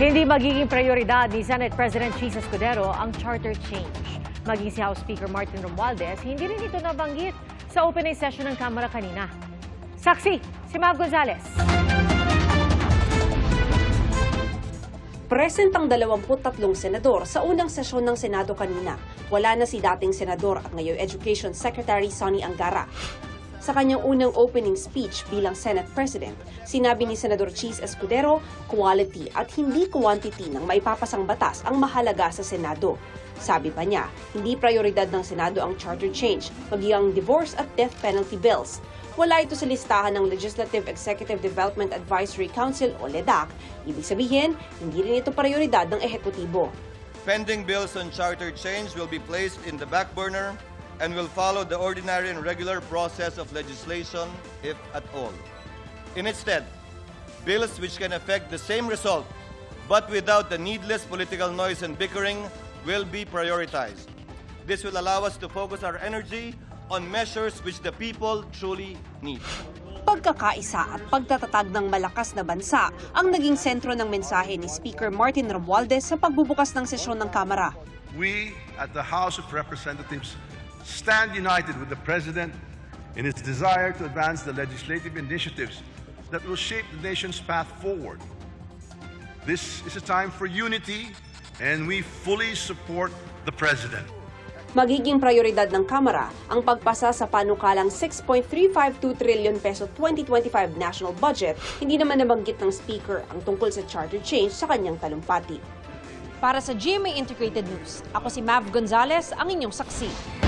Hindi magiging prioridad ni Senate President Cheese Escudero ang charter change. Maging si House Speaker Martin Romualdez, hindi rin ito nabanggit sa opening session ng Kamara kanina. Saksi, si Mav Gonzalez. Present ang 23 senador sa unang sesyon ng Senado kanina. Wala na si dating senador at ngayong Education Secretary Sonny Angara. Sa kanyang unang opening speech bilang Senate President, sinabi ni Senador Cheese Escudero, quality at hindi quantity ng maipapasang batas ang mahalaga sa Senado. Sabi pa niya, hindi prioridad ng Senado ang charter change, maging ang divorce at death penalty bills. Wala ito sa listahan ng Legislative Executive Development Advisory Council o LEDAC. Ibig sabihin, hindi rin ito prioridad ng ehekutibo. Pending bills on charter change will be placed in the back burner and will follow the ordinary and regular process of legislation, if at all. Instead, bills which can affect the same result, but without the needless political noise and bickering, will be prioritized. This will allow us to focus our energy on measures which the people truly need. Pagkakaisa at pagtatatag ng malakas na bansa ang naging sentro ng mensahe ni Speaker Martin Romualdez sa pagbubukas ng sesyon ng Kamara. We at the House of Representatives stand united with the President in his desire to advance the legislative initiatives that will shape the nation's path forward. This is a time for unity, and we fully support the President. Magiging prioridad ng Kamara ang pagpasa sa panukalang 6.352 trillion peso 2025 national budget, hindi naman nabanggit ng Speaker ang tungkol sa charter change sa kanyang talumpati. Para sa GMA Integrated News, ako si Mav Gonzalez, ang inyong saksi.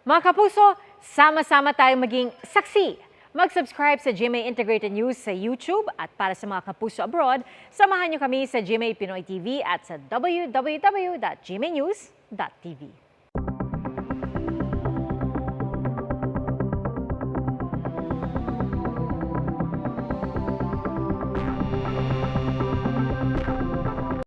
Mga kapuso, sama-sama tayong maging saksi. Mag-subscribe sa GMA Integrated News sa YouTube at para sa mga kapuso abroad, samahan niyo kami sa GMA Pinoy TV at sa www.gmanews.tv.